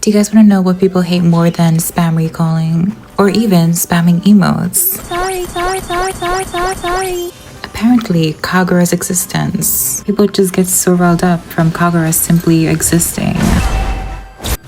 Do you guys want to know what people hate more than spam recalling or even spamming emotes? Sorry. Apparently, Kagura's existence. People just get so riled up from Kagura simply existing.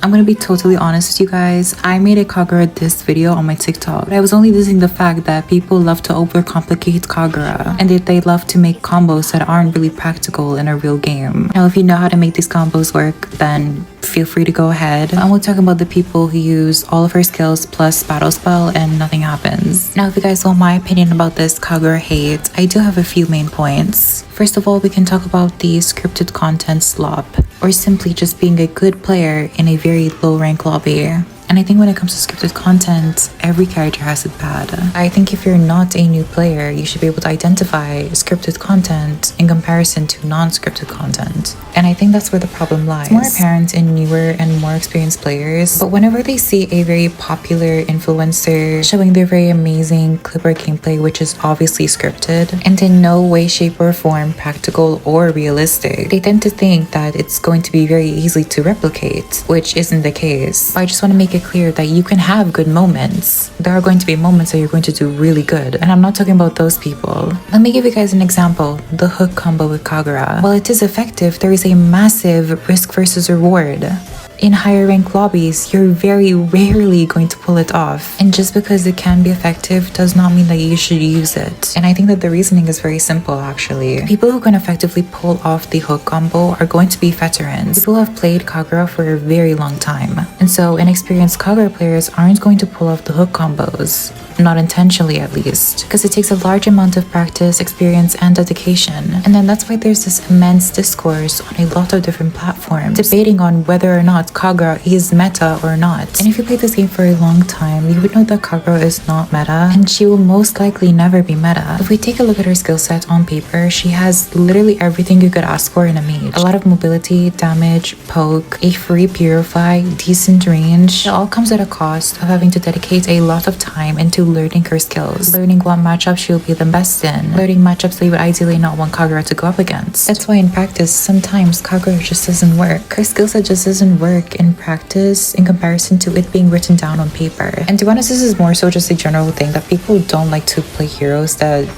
I'm gonna be totally honest with you guys. I made a Kagura diss video on my TikTok, but I was only dissing the fact that people love to overcomplicate Kagura and that they love to make combos that aren't really practical in a real game. Now, if you know how to make these combos work, then feel free to go ahead. And we'll talk about the people who use all of her skills plus battle spell and nothing happens. Now, if you guys want my opinion about this Kagura hate, I do have a few main points. First of all, we can talk about the scripted content slop, or simply just being a good player in a very low rank lobby. And I think when it comes to scripted content, every character has it bad. I think if you're not a new player, you should be able to identify scripted content in comparison to non-scripted content. And I think that's where the problem lies. It's more apparent in newer and more experienced players, but whenever they see a very popular influencer showing their very amazing clipper gameplay, which is obviously scripted, and in no way, shape, or form practical or realistic, they tend to think that it's going to be very easy to replicate, which isn't the case. I just want to make it clear that you can have good moments. There are going to be moments that you're going to do really good, and I'm not talking about those people. Let me give you guys an example. The hook combo with Kagura. While it is effective, there is a massive risk versus reward. In higher rank lobbies, you're very rarely going to pull it off. And just because it can be effective does not mean that you should use it. And I think that the reasoning is very simple actually. People who can effectively pull off the hook combo are going to be veterans. People who have played Kagura for a very long time. And so inexperienced Kagura players aren't going to pull off the hook combos. Not intentionally at least, because it takes a large amount of practice, experience, and dedication. And then that's why there's this immense discourse on a lot of different platforms debating on whether or not Kagura is meta or not. And if you played this game for a long time, you would know that Kagura is not meta, and she will most likely never be meta. If we take a look at her skill set on paper, she has literally everything you could ask for in a mage. A lot of mobility, damage, poke, a free purify, decent range. It all comes at a cost of having to dedicate a lot of time into learning her skills, learning what matchups she'll be the best in, learning matchups that you would ideally not want Kagura to go up against. That's why in practice, sometimes Kagura just doesn't work. Her skill set just doesn't work in practice in comparison to it being written down on paper. And to be honest, this is more so just a general thing that people don't like to play heroes that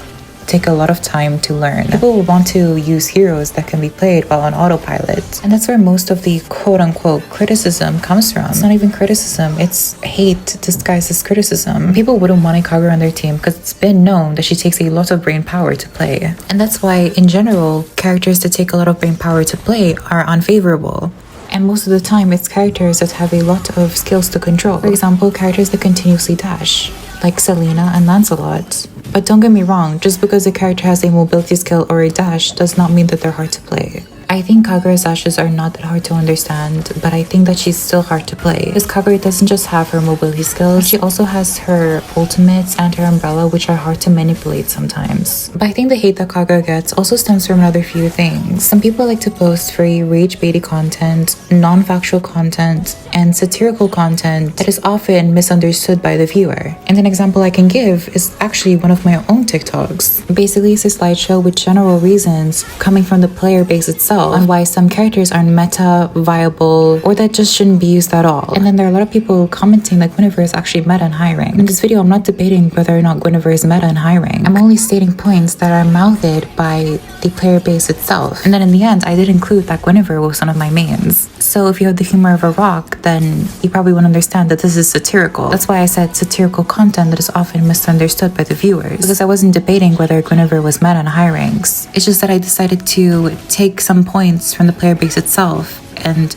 take a lot of time to learn. People will want to use heroes that can be played while on autopilot. And that's where most of the quote-unquote criticism comes from. It's not even criticism, it's hate disguised as criticism. People wouldn't want a Kagura on their team because it's been known that she takes a lot of brain power to play. And that's why, in general, characters that take a lot of brain power to play are unfavorable. And most of the time, it's characters that have a lot of skills to control. For example, characters that continuously dash, like Selena and Lancelot. But don't get me wrong, just because a character has a mobility skill or a dash does not mean that they're hard to play. I think Kagura's dashes are not that hard to understand, but I think that she's still hard to play. Because Kagura doesn't just have her mobility skills, she also has her ultimates and her umbrella, which are hard to manipulate sometimes. But I think the hate that Kagura gets also stems from another few things. Some people like to post free rage-baiting content, non-factual content, and satirical content that is often misunderstood by the viewer. And an example I can give is actually one of my own TikToks. Basically, it's a slideshow with general reasons coming from the player base itself on why some characters aren't meta, viable, or that just shouldn't be used at all. And then there are a lot of people commenting that Guinevere is actually meta and high rank. In this video, I'm not debating whether or not Guinevere is meta and high rank. I'm only stating points that are mouthed by the player base itself. And then in the end, I did include that Guinevere was one of my mains. So if you have the humor of a rock, then you probably won't understand that this is satirical. That's why I said satirical content that is often misunderstood by the viewers. Because I wasn't debating whether Guinevere was meta and high ranks. It's just that I decided to take some points from the player base itself and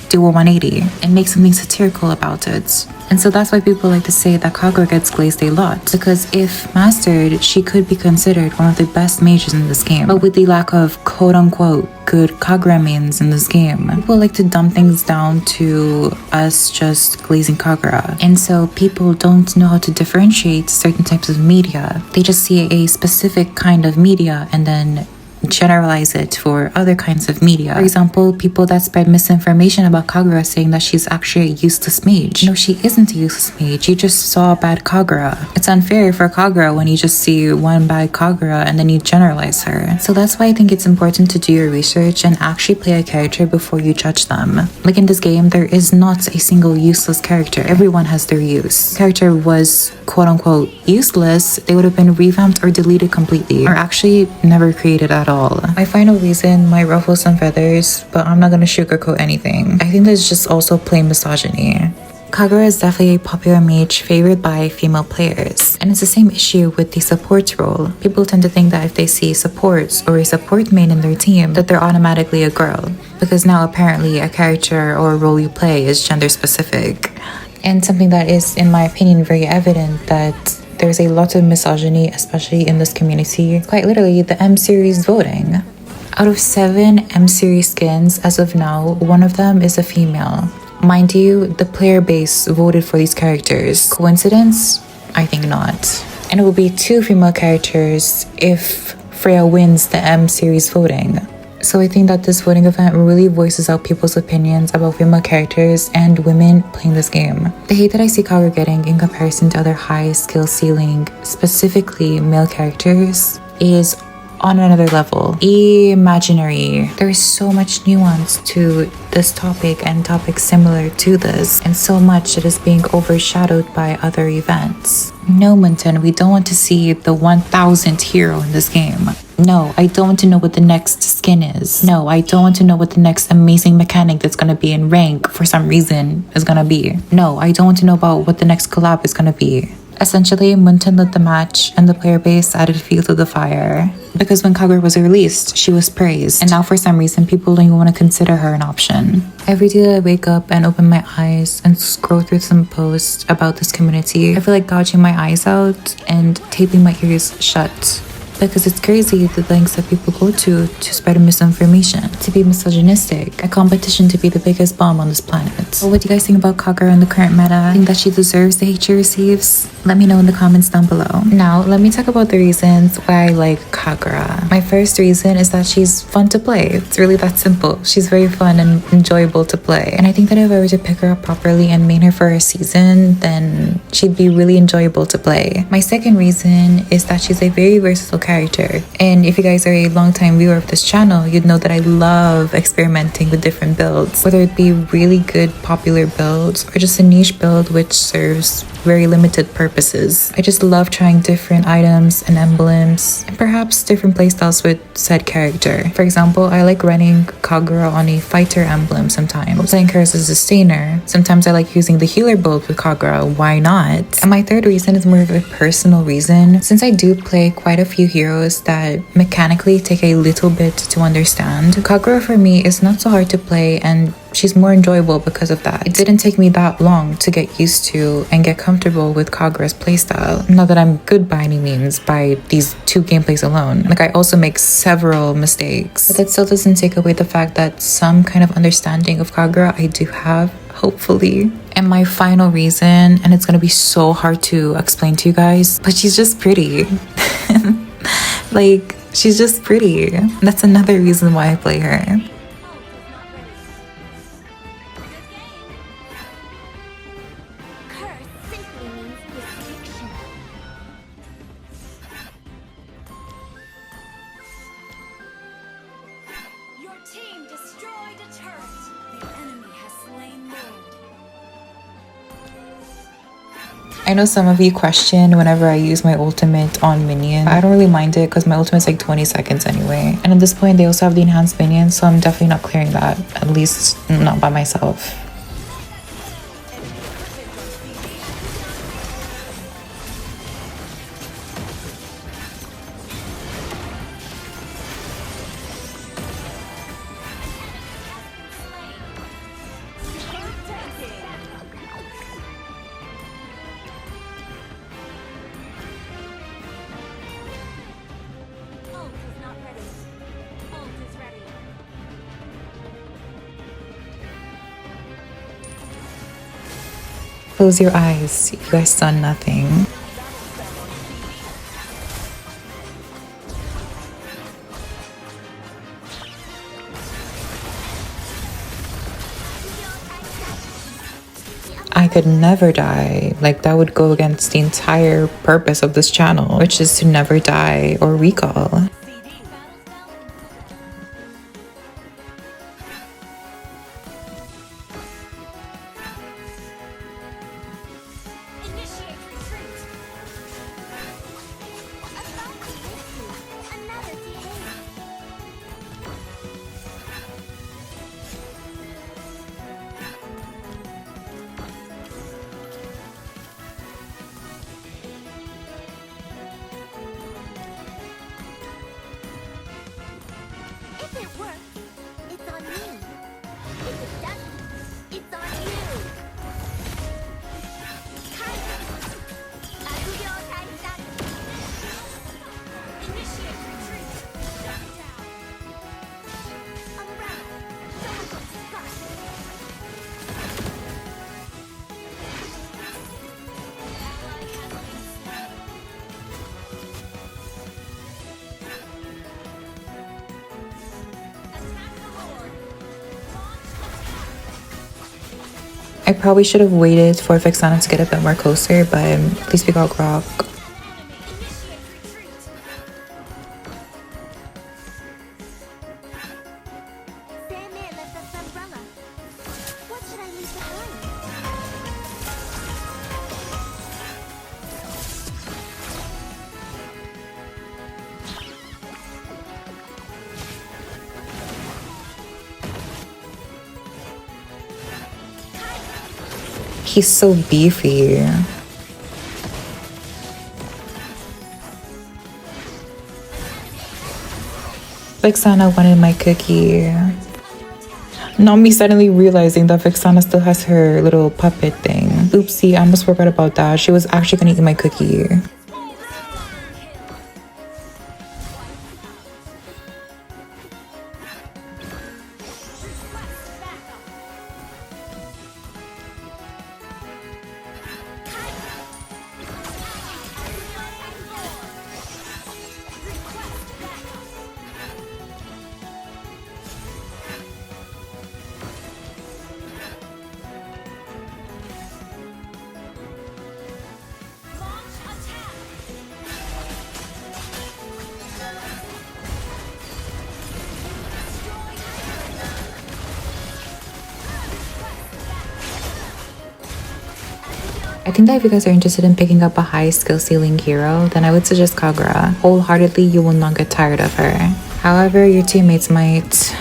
do a 180 and make something satirical about it. And so that's why people like to say that Kagura gets glazed a lot, because if mastered, she could be considered one of the best mages in this game. But with the lack of quote-unquote good Kagura mains in this game, people like to dumb things down to us just glazing Kagura. And so people don't know how to differentiate certain types of media. They just see a specific kind of media and then generalize it for other kinds of media. For example, people that spread misinformation about Kagura saying that she's actually a useless mage. No, she isn't a useless mage. You just saw a bad Kagura. It's unfair for Kagura when you just see one bad Kagura and then you generalize her. So that's why I think it's important to do your research and actually play a character before you judge them. Like in this game, there is not a single useless character. Everyone has their use. If the character was quote unquote useless, they would have been revamped or deleted completely, or actually never created at all. My final reason might ruffle some feathers, but I'm not gonna sugarcoat anything. I think there's just also plain misogyny. Kagura is definitely a popular mage favored by female players, and it's the same issue with the support role. People tend to think that if they see supports or a support main in their team, that they're automatically a girl, because now apparently a character or a role you play is gender specific. And something that is, in my opinion, very evident that there's a lot of misogyny, especially in this community. It's quite literally the M series voting. Out of 7 M series skins as of now, one of them is a female. Mind you, the player base voted for these characters. Coincidence? I think not. And it will be 2 female characters if Freya wins the M series voting. So I think that this voting event really voices out people's opinions about female characters and women playing this game. The hate that I see Kagura getting in comparison to other high skill ceiling, specifically male characters, is on another level. Imaginary. There is so much nuance to this topic and topics similar to this, and so much that is being overshadowed by other events. No, Munten, we don't want to see the 1000th hero in this game. No, I don't want to know what the next skin is. No, I don't want to know what the next amazing mechanic that's gonna be in rank for some reason is gonna be. No, I don't want to know about what the next collab is gonna be. Essentially, Munten led the match and the player base added fuel to the fire. Because when Kagura was released, she was praised, and now for some reason people don't even want to consider her an option. Every day that I wake up and open my eyes and scroll through some posts about this community, I feel like gouging my eyes out and taping my ears shut. Because it's crazy the lengths that people go to spread misinformation, to be misogynistic, a competition to be the biggest bomb on this planet. So what do you guys think about Kagura in the current meta? Think that she deserves the hate she receives? Let me know in the comments down below. Now, let me talk about the reasons why I like Kagura. My first reason is that she's fun to play. It's really that simple. She's very fun and enjoyable to play. And I think that if I were to pick her up properly and main her for a season, then she'd be really enjoyable to play. My second reason is that she's a very versatile character, and if you guys are a long-time viewer of this channel, you'd know that I love experimenting with different builds, whether it be really good popular builds or just a niche build which serves very limited purposes. I just love trying different items and emblems and perhaps different playstyles with said character. For example, I like running Kagura on a fighter emblem sometimes, playing her as a sustainer. Sometimes I like using the healer build with Kagura, why not? And my third reason is more of a personal reason. Since I do play quite a few heroes that mechanically take a little bit to understand, Kagura for me is not so hard to play, and she's more enjoyable because of that. It didn't take me that long to get used to and get comfortable with Kagura's playstyle. Not that I'm good by any means by these 2 gameplays alone. Like, I also make several mistakes, but that still doesn't take away the fact that some kind of understanding of Kagura I do have, hopefully. And my final reason, and it's gonna be so hard to explain to you guys, but she's just pretty. Like, she's just pretty. That's another reason why I play her. I know some of you question whenever I use my ultimate on minions. I don't really mind it because my ultimate's like 20 seconds anyway. And at this point, they also have the enhanced minions, so I'm definitely not clearing that, at least not by myself. Close your eyes, you guys saw nothing. I could never die. Like, that would go against the entire purpose of this channel, which is to never die or recall. If it works, it's on me. If it doesn't, it's on you. Initiate retreat. Shut down. Umbrella. I probably should have waited for Vexana to get a bit more closer, but at least we got Grok. What should I leave behind? He's so beefy. Vexana wanted my cookie. Not me suddenly realizing that Vexana still has her little puppet thing. Oopsie, I almost forgot about that. She was actually gonna eat my cookie. I think that if you guys are interested in picking up a high skill ceiling hero, then I would suggest Kagura. Wholeheartedly, you will not get tired of her. However, your teammates might.